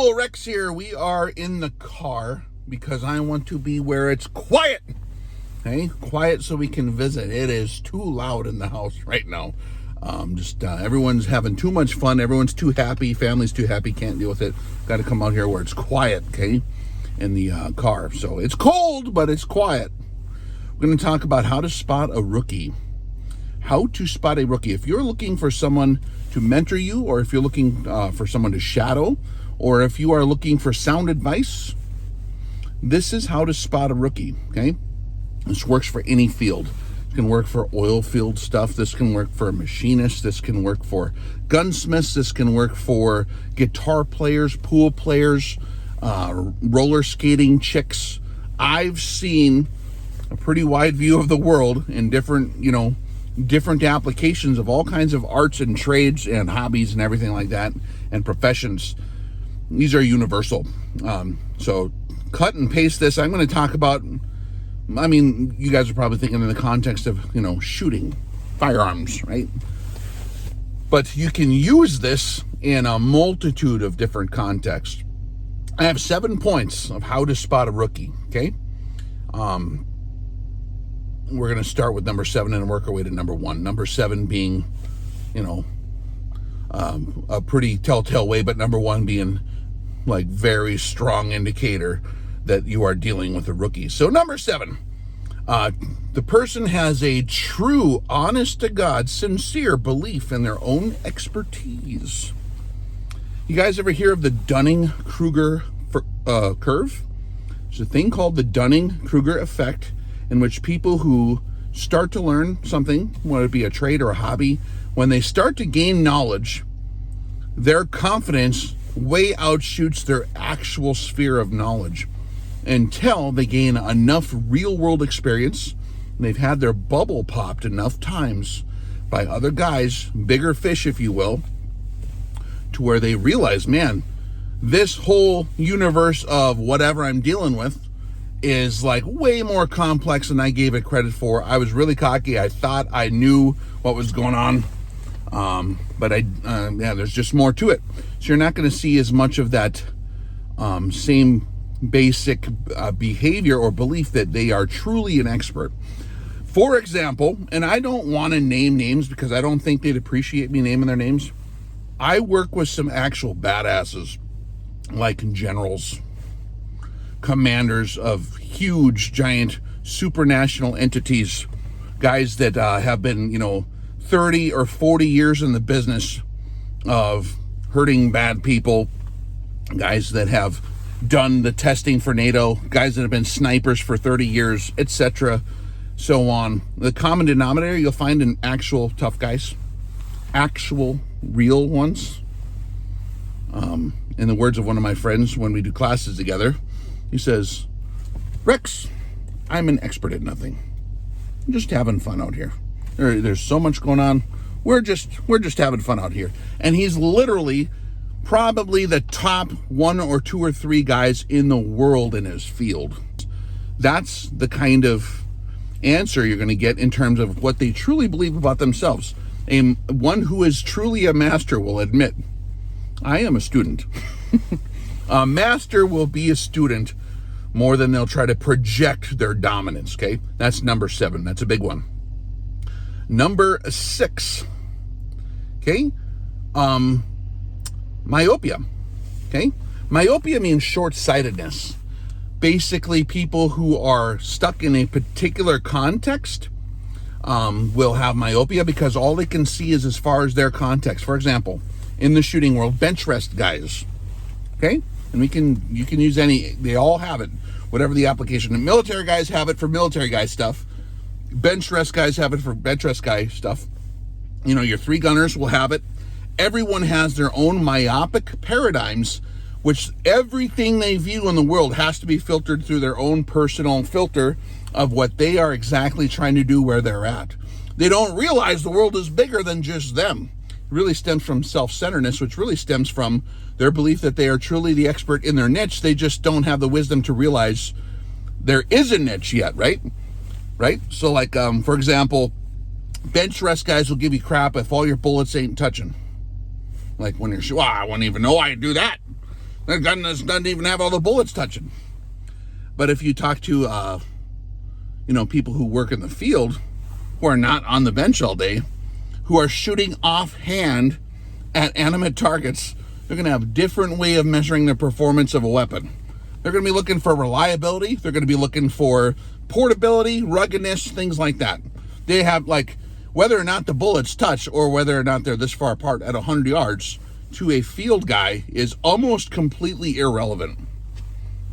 Hello, Rex here. We are in the car because I want to be where it's quiet. Okay, quiet so we can visit. It is too loud in the house right now. Everyone's having too much fun. Everyone's too happy. Family's too happy. Can't deal with it. Got to come out here where it's quiet. Okay, in the car. So it's cold, but it's quiet. We're going to talk about how to spot a rookie. How to spot a rookie. If you're looking for someone to mentor you, or if you're looking for someone to shadow, or if you are looking for sound advice, this is how to spot a rookie, okay? This works for any field. It can work for oil field stuff. This can work for machinists. This can work for gunsmiths. This can work for guitar players, pool players, roller skating chicks. I've seen a pretty wide view of the world in different applications of all kinds of arts and trades and hobbies and everything like that, and professions. These are universal. So cut and paste this. I'm going to talk about, you guys are probably thinking in the context of, shooting, firearms, right? But you can use this in a multitude of different contexts. I have 7 points of how to spot a rookie, okay? We're going to start with number 7 and work our way to number 1. Number 7 being, a pretty telltale way, but number 1 being like very strong indicator that you are dealing with a rookie. So number 7, the person has a true, honest to God, sincere belief in their own expertise. You guys ever hear of the Dunning Kruger curve? There's a thing called the Dunning Kruger effect, in which people who start to learn something, whether it be a trade or a hobby, when they start to gain knowledge, their confidence way outshoots their actual sphere of knowledge until they gain enough real-world experience, and they've had their bubble popped enough times by other guys, bigger fish, if you will, to where they realize, man, this whole universe of whatever I'm dealing with is like way more complex than I gave it credit for. I was really cocky. I thought I knew what was going on. But there's just more to it. So you're not going to see as much of that same basic behavior or belief that they are truly an expert. For example, and I don't want to name names because I don't think they'd appreciate me naming their names. I work with some actual badasses, like generals, commanders of huge, giant, supranational entities, guys that have been, 30 or 40 years in the business of hurting bad people, guys that have done the testing for NATO, guys that have been snipers for 30 years, etc., so on. The common denominator you'll find in actual tough guys, actual real ones. In the words of one of my friends when we do classes together, he says, "Rex, I'm an expert at nothing. I'm just having fun out here. There's so much going on. We're just having fun out here." And he's literally probably the top 1 or 2 or 3 guys in the world in his field. That's the kind of answer you're going to get in terms of what they truly believe about themselves. One who is truly a master will admit, I am a student. A master will be a student more than they'll try to project their dominance, okay? That's number 7. That's a big one. Number 6, okay? Myopia, okay? Myopia means short-sightedness. Basically, people who are stuck in a particular context will have myopia because all they can see is as far as their context. For example, in the shooting world, bench rest guys, okay? And you can use any, they all have it, whatever the application. The military guys have it for military guy stuff. Bench rest guys have it for bench rest guy stuff. Your 3 gunners will have it. Everyone has their own myopic paradigms, which everything they view in the world has to be filtered through their own personal filter of what they are exactly trying to do where they're at. They don't realize the world is bigger than just them. It really stems from self-centeredness, which really stems from their belief that they are truly the expert in their niche. They just don't have the wisdom to realize there is a niche yet, right? Right? So like, for example, bench rest guys will give you crap if all your bullets ain't touching. Like when you're, I wouldn't even know I do that. Their gun doesn't even have all the bullets touching. But if you talk to, people who work in the field, who are not on the bench all day, who are shooting offhand at animate targets, they're going to have a different way of measuring the performance of a weapon. They're going to be looking for reliability. They're going to be looking for portability, ruggedness, things like that. They have, whether or not the bullets touch or whether or not they're this far apart at 100 yards to a field guy is almost completely irrelevant,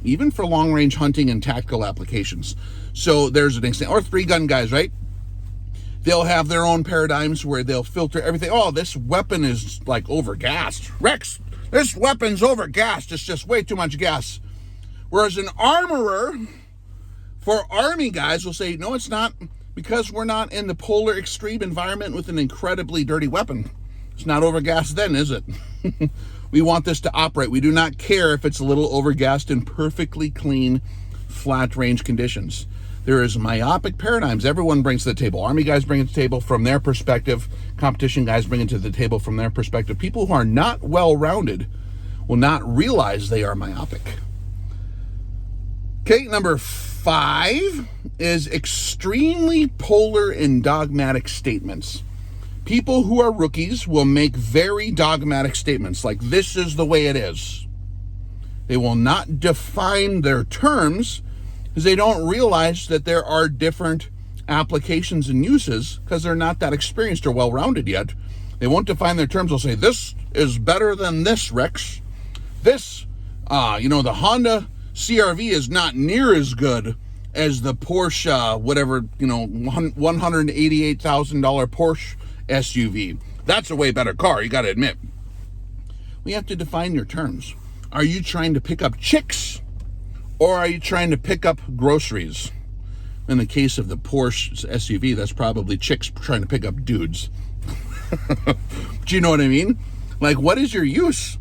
even for long-range hunting and tactical applications. So there's an example. Or three-gun guys, right? They'll have their own paradigms where they'll filter everything. Oh, this weapon is overgassed. Rex, this weapon's overgassed. It's just way too much gas. Whereas an armorer for Army guys will say, no, it's not, because we're not in the polar extreme environment with an incredibly dirty weapon. It's not overgassed then, is it? We want this to operate. We do not care if it's a little overgassed in perfectly clean, flat range conditions. There is myopic paradigms everyone brings to the table. Army guys bring it to the table from their perspective. Competition guys bring it to the table from their perspective. People who are not well-rounded will not realize they are myopic. Okay, number 5 is extremely polar and dogmatic statements. People who are rookies will make very dogmatic statements, like this is the way it is. They will not define their terms because they don't realize that there are different applications and uses because they're not that experienced or well-rounded yet. They won't define their terms. They'll say, this is better than this, Rex. This, the Honda CRV is not near as good as the Porsche, $188,000 Porsche SUV. That's a way better car, you got to admit. We have to define your terms. Are you trying to pick up chicks or are you trying to pick up groceries? In the case of the Porsche SUV, that's probably chicks trying to pick up dudes. Do you know what I mean? What is your use?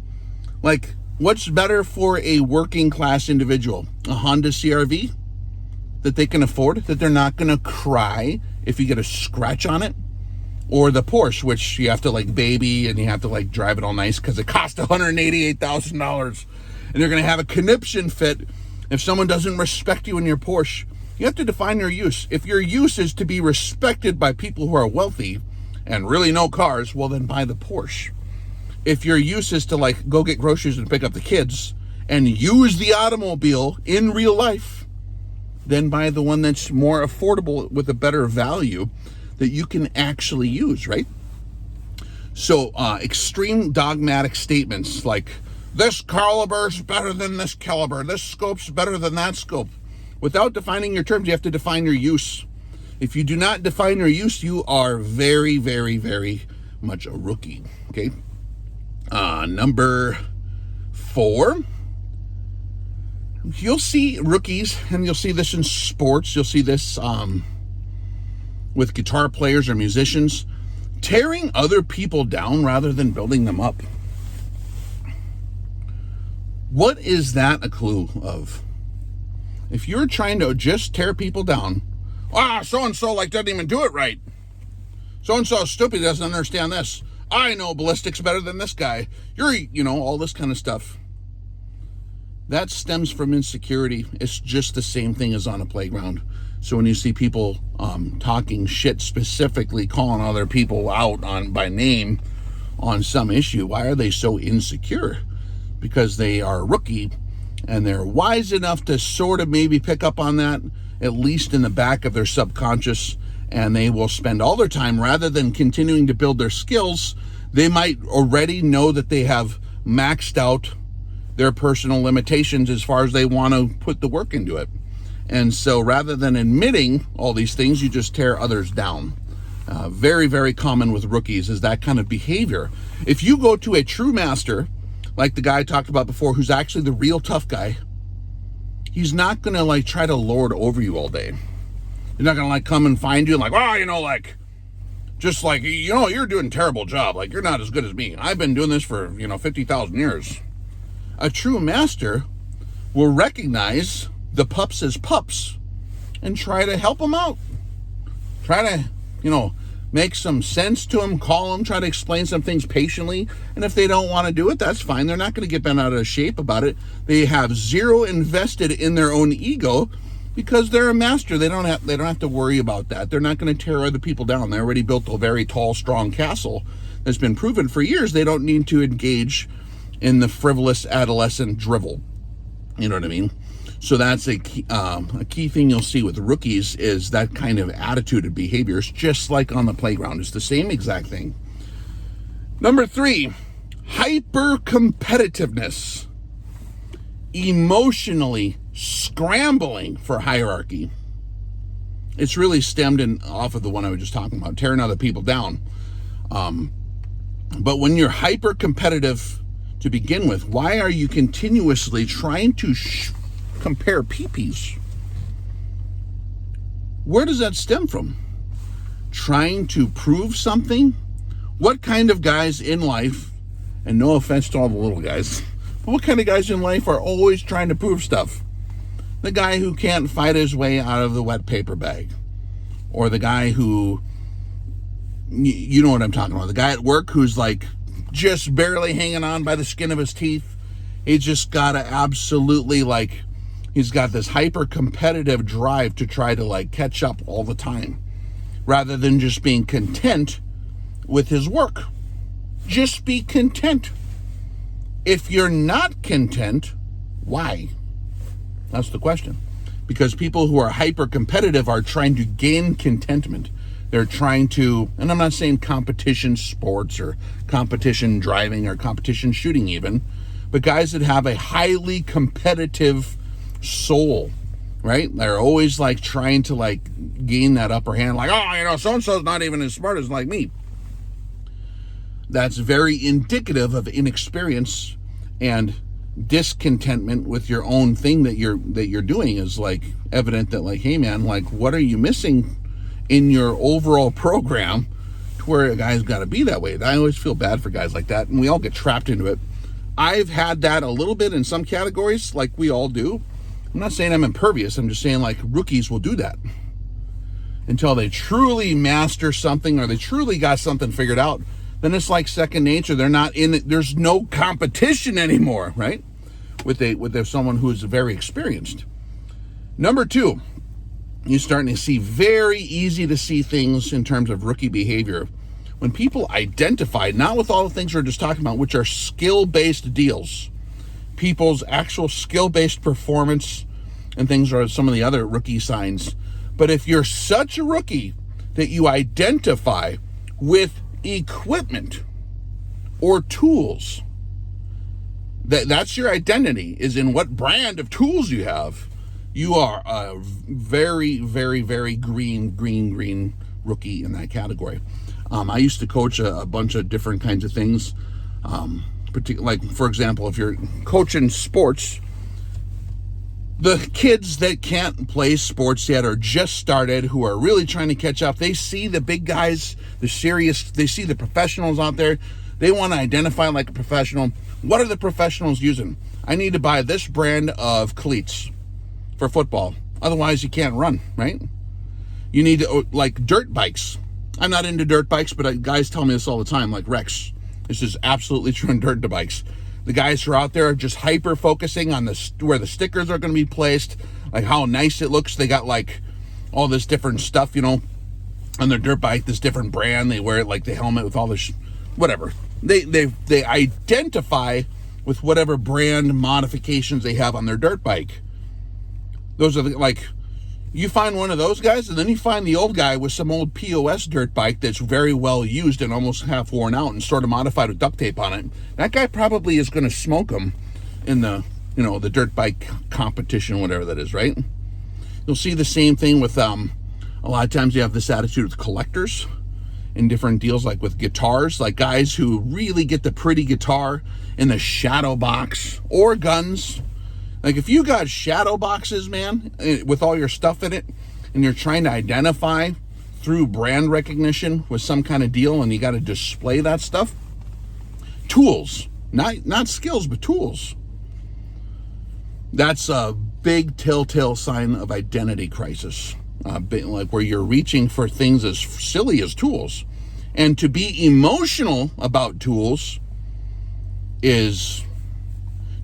What's better for a working class individual? A Honda CRV that they can afford, that they're not going to cry if you get a scratch on it? Or the Porsche, which you have to baby and you have to drive it all nice because it costs $188,000. And you're going to have a conniption fit if someone doesn't respect you in your Porsche. You have to define your use. If your use is to be respected by people who are wealthy and really know cars, well, then buy the Porsche. If your use is to go get groceries and pick up the kids and use the automobile in real life, then buy the one that's more affordable with a better value that you can actually use, right? So extreme dogmatic statements like, this caliber's better than this caliber, this scope's better than that scope. Without defining your terms, you have to define your use. If you do not define your use, you are very, very, very much a rookie, okay? Number 4, you'll see rookies, and you'll see this in sports, you'll see this with guitar players or musicians, tearing other people down rather than building them up. What is that a clue of? If you're trying to just tear people down, so-and-so doesn't even do it right. So-and-so is stupid, doesn't understand this. I know ballistics better than this guy. You're, all this kind of stuff. That stems from insecurity. It's just the same thing as on a playground. So when you see people talking shit, specifically calling other people out by name on some issue, why are they so insecure? Because they are a rookie and they're wise enough to sort of maybe pick up on that, at least in the back of their subconscious, and they will spend all their time, rather than continuing to build their skills, they might already know that they have maxed out their personal limitations as far as they want to put the work into it. And so rather than admitting all these things, you just tear others down. Very, very common with rookies is that kind of behavior. If you go to a true master, like the guy I talked about before, who's actually the real tough guy, he's not going to try to lord over you all day. He's not going to come and find you and you're doing a terrible job. You're not as good as me. I've been doing this for, 50,000 years. A true master will recognize the pups as pups and try to help them out. Try to, make some sense to them, call them, try to explain some things patiently. And if they don't want to do it, that's fine. They're not going to get bent out of shape about it. They have zero invested in their own ego because they're a master. They don't have to worry about that. They're not going to tear other people down. They already built a very tall, strong castle that's been proven for years. They don't need to engage in the frivolous adolescent drivel. You know what I mean? So that's a key thing you'll see with rookies is that kind of attitude and behaviors, just like on the playground. It's the same exact thing. Number 3, hyper-competitiveness. Emotionally scrambling for hierarchy. It's really stemmed off of the one I was just talking about, tearing other people down. But when you're hyper-competitive to begin with, why are you continuously trying to compare peepees? Where does that stem from? Trying to prove something? What kind of guys in life, and no offense to all the little guys, but what kind of guys in life are always trying to prove stuff? The guy who can't fight his way out of the wet paper bag. Or the guy who, you know what I'm talking about, the guy at work who's like just barely hanging on by the skin of his teeth. He's just got to absolutely he's got this hyper-competitive drive to try to catch up all the time, rather than just being content with his work. Just be content. If you're not content, why? That's the question. Because people who are hyper-competitive are trying to gain contentment. They're trying to, and I'm not saying competition sports or competition driving or competition shooting even, but guys that have a highly competitive soul, right? They're always trying to gain that upper hand, so-and-so's not even as smart as me. That's very indicative of inexperience and discontentment with your own thing that you're doing. Is evident that hey man, what are you missing in your overall program to where a guy's got to be that way? I always feel bad for guys like that, and we all get trapped into it. I've had that a little bit in some categories, like we all do. I'm not saying I'm impervious. I'm just saying rookies will do that until they truly master something or they truly got something figured out. Then it's like second nature. They're not in it. There's no competition anymore, right? With someone who's very experienced. Number 2, you're starting to see very easy to see things in terms of rookie behavior. When people identify, not with all the things we're just talking about, which are skill-based deals, people's actual skill-based performance and things are some of the other rookie signs. But if you're such a rookie that you identify with equipment or tools, that's your identity, is in what brand of tools you have, you are a very, very, very green rookie in that category. I used to coach a bunch of different kinds of things. For example, if you're coaching sports, the kids that can't play sports yet or just started, who are really trying to catch up, they see the big guys, they see the professionals out there. They want to identify like a professional. What are the professionals using? I need to buy this brand of cleats for football. Otherwise, you can't run, right? You need to, dirt bikes. I'm not into dirt bikes, but guys tell me this all the time, like Rex. This is absolutely true in dirt bikes. The guys who are out there are just hyper focusing on where the stickers are going to be placed, like how nice it looks. They got all this different stuff, on their dirt bike, this different brand. They wear it like the helmet with all this, whatever. They identify with whatever brand modifications they have on their dirt bike. Those are you find one of those guys, and then you find the old guy with some old POS dirt bike that's very well used and almost half worn out and sort of modified with duct tape on it. That guy probably is going to smoke them in the, the dirt bike competition, whatever that is, right? You'll see the same thing with, a lot of times you have this attitude with collectors in different deals, like with guitars, like guys who really get the pretty guitar in the shadow box, or guns. Like if you got shadow boxes, man, with all your stuff in it, and you're trying to identify through brand recognition with some kind of deal, and you got to display that stuff, tools, not skills, but tools. That's a big telltale sign of identity crisis. like where you're reaching for things as silly as tools. And to be emotional about tools is,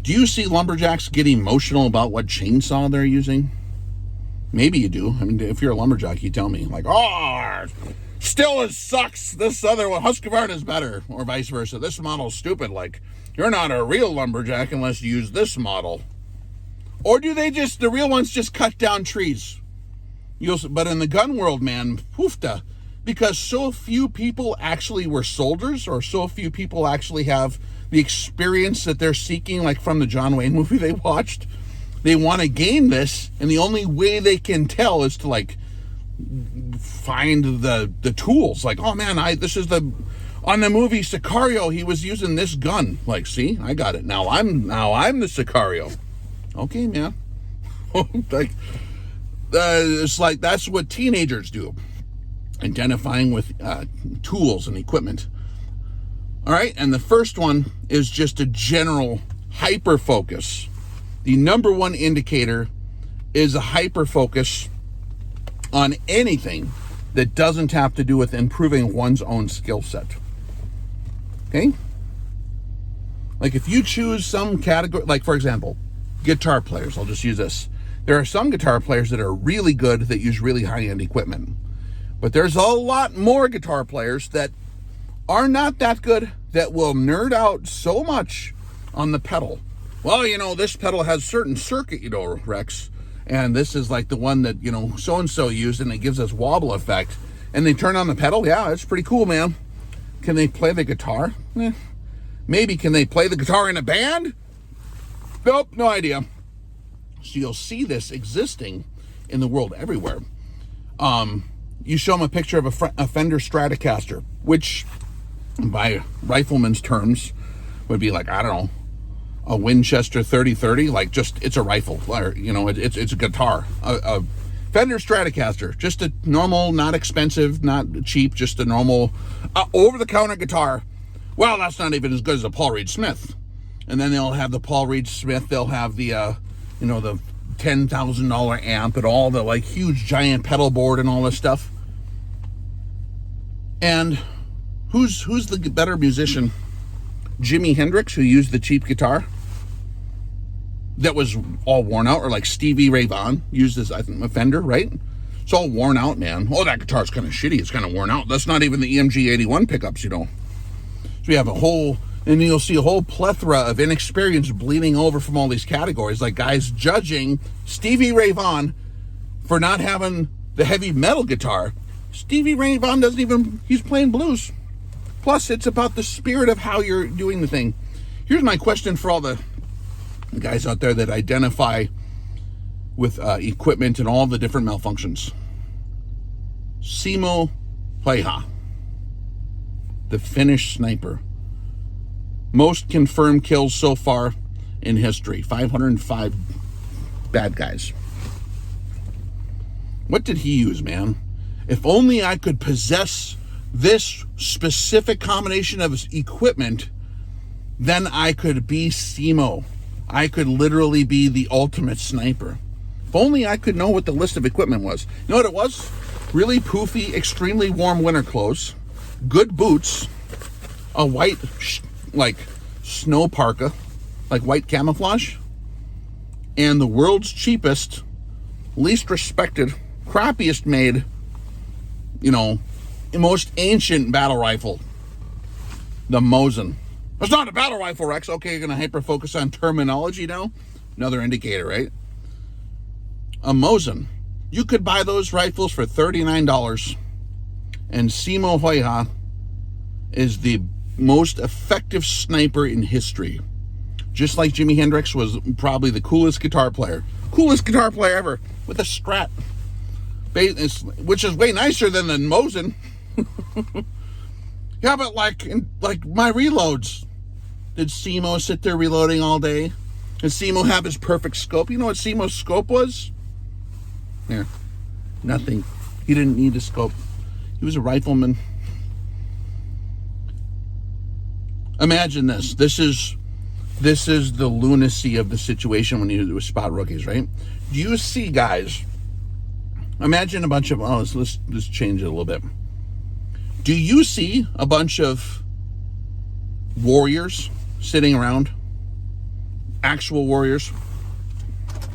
do you see lumberjacks get emotional about what chainsaw they're using? Maybe you do. I mean, if you're a lumberjack, you tell me, like, oh, still it sucks. This other one, Husqvarna, is better, or vice versa. This model's stupid. Like, you're not a real lumberjack unless you use this model. Or do they just, the real ones just cut down trees? But in the gun world, man, poofta, because so few people actually were soldiers, or so few people actually have the experience that they're seeking, like from the John Wayne movie they watched. They want to gain this, and the only way they can tell is to like find the tools. Like, oh man, on the movie Sicario, he was using this gun. Like, see, I got it. Now I'm the Sicario. Okay, man. Like, it's like that's what teenagers do, identifying with tools and equipment. All right, and the first one is just a general hyper focus. The number one indicator is a hyper focus on anything that doesn't have to do with improving one's own skill set. Okay? Like if you choose some category, like for example, guitar players, I'll just use this. There are some guitar players that are really good that use really high-end equipment. But there's a lot more guitar players that are not that good that will nerd out so much on the pedal. Well, you know, this pedal has certain circuit, you know, Rex, and this is like the one that, you know, so-and-so used, and it gives us wobble effect. And they turn on the pedal. Yeah, it's pretty cool, man. Can they play the guitar? Maybe. Can they play the guitar in a band? Nope, no idea. So you'll see this existing in the world everywhere. You show them a picture of a Fender Stratocaster, which by rifleman's terms would be like, I don't know, a Winchester 30-30, like just, it's a rifle, or, you know, it's a guitar. A Fender Stratocaster, just a normal, not expensive, not cheap, just a normal over-the-counter guitar. Well, that's not even as good as a Paul Reed Smith. And then they'll have the Paul Reed Smith, they'll have the, you know, the $10,000 amp and all the like huge giant pedal board and all this stuff. And who's the better musician? Jimi Hendrix, who used the cheap guitar that was all worn out, or like Stevie Ray Vaughan used this, I think, a Fender, right? It's all worn out, man. Oh, that guitar's kind of shitty. It's kind of worn out. That's not even the EMG 81 pickups, you know. So we have a whole, and you'll see a whole plethora of inexperience bleeding over from all these categories, like guys judging Stevie Ray Vaughan for not having the heavy metal guitar. Stevie Ray Vaughan doesn't even, he's playing blues. Plus, it's about the spirit of how you're doing the thing. Here's my question for all the guys out there that identify with equipment and all the different malfunctions. Simo Häyhä, the Finnish sniper. Most confirmed kills so far in history, 505 bad guys. What did he use, man? If only I could possess this specific combination of equipment, then I could be Simo. I could literally be the ultimate sniper. If only I could know what the list of equipment was. You know what it was? Really poofy, extremely warm winter clothes, good boots, a white, like, snow parka, like white camouflage, and the world's cheapest, least respected, crappiest made, you know, most ancient battle rifle, the Mosin. It's not a battle rifle, Rex. Okay, you're going to hyper-focus on terminology now? Another indicator, right? A Mosin. You could buy those rifles for $39. And Simo Häyhä is the most effective sniper in history. Just like Jimi Hendrix was probably the coolest guitar player. Coolest guitar player ever. With a Strat. Which is way nicer than the Mosin. Yeah, but like my reloads. Did Simo sit there reloading all day? Did Simo have his perfect scope? You know what Simo's scope was? There. Nothing. He didn't need a scope. He was a rifleman. Imagine this. This is the lunacy of the situation when you spot rookies, right? Do you see guys Imagine a bunch of, let's change it a little bit. Do you see a bunch of warriors sitting around? Actual warriors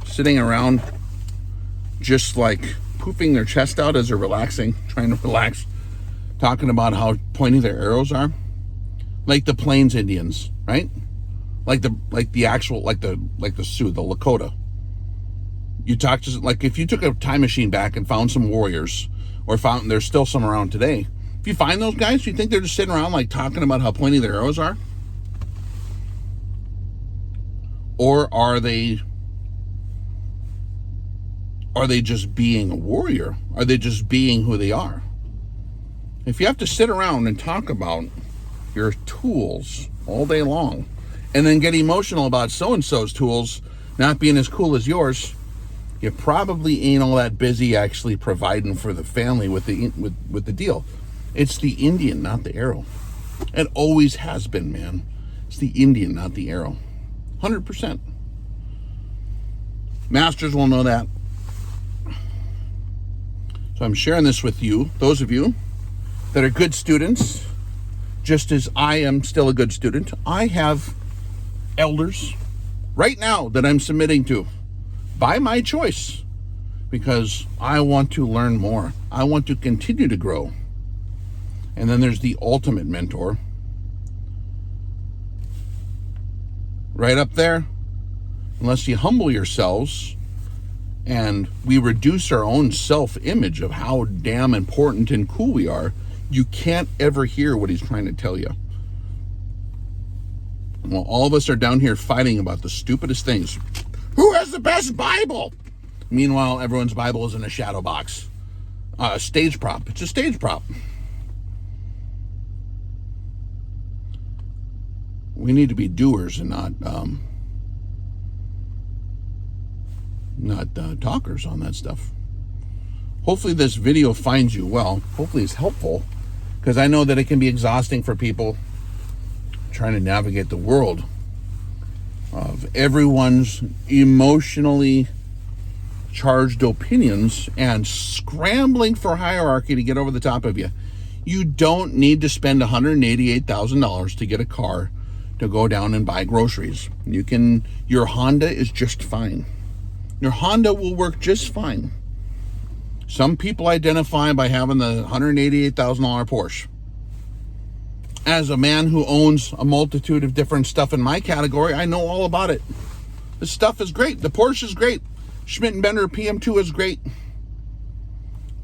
sitting around just like poofing their chest out as they're relaxing, trying to relax, talking about how pointy their arrows are? Like the Plains Indians, right? Like the Sioux, the Lakota. You talk to, like, if you took a time machine back and found some warriors, or found there's still some around today, if you find those guys, do you think they're just sitting around like talking about how pointy their arrows are? Or are they just being a warrior? Are they just being who they are? If you have to sit around and talk about your tools all day long, and then get emotional about so-and-so's tools not being as cool as yours, you probably ain't all that busy actually providing for the family with the deal. It's the Indian, not the arrow. It always has been, man. It's the Indian, not the arrow. 100%. Masters will know that. So I'm sharing this with you, those of you that are good students, just as I am still a good student. I have elders right now that I'm submitting to by my choice, because I want to learn more. I want to continue to grow. And then there's the ultimate mentor right up there. Unless you humble yourselves and we reduce our own self-image of how damn important and cool we are, you can't ever hear what he's trying to tell you. Well, all of us are down here fighting about the stupidest things. Who has the best Bible? Meanwhile, everyone's Bible is in a shadow box. A stage prop. It's a stage prop. We need to be doers and not talkers on that stuff. Hopefully this video finds you well. Hopefully it's helpful, because I know that it can be exhausting for people trying to navigate the world of everyone's emotionally charged opinions and scrambling for hierarchy to get over the top of you. You don't need to spend $188,000 to get a car to go down and buy groceries. Your Honda is just fine. Your Honda will work just fine. Some people identify by having the $188,000 Porsche. As a man who owns a multitude of different stuff in my category, I know all about it. This stuff is great. The Porsche is great. Schmidt & Bender PM2 is great.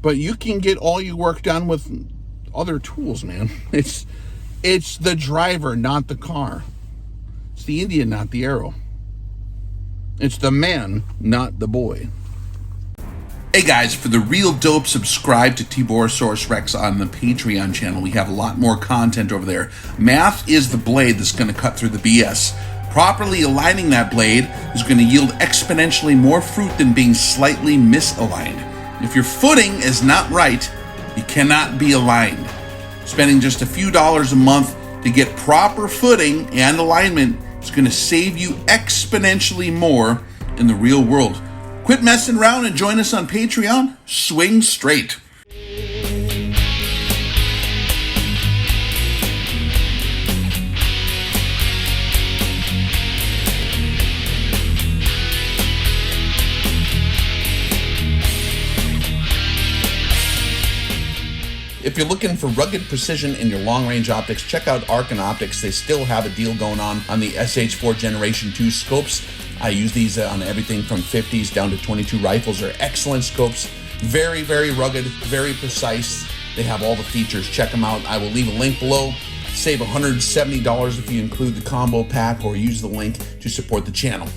But you can get all your work done with other tools, man. It's the driver, not the car. It's the Indian, not the arrow. It's the man, not the boy. Hey guys, for the real dope, subscribe to TiborasaurusRex on the Patreon channel. We have a lot more content over there. Math is the blade that's going to cut through the BS. Properly aligning that blade is going to yield exponentially more fruit than being slightly misaligned. If your footing is not right, you cannot be aligned. Spending just a few dollars a month to get proper footing and alignment is going to save you exponentially more in the real world. Quit messing around and join us on Patreon. Swing straight. If you're looking for rugged precision in your long-range optics, check out Arc Optics. They still have a deal going on the SH4 Generation 2 scopes. I use these on everything from 50s down to 22 rifles. They're excellent scopes. Very, very rugged, very precise. They have all the features. Check them out. I will leave a link below. Save $170 if you include the combo pack or use the link to support the channel.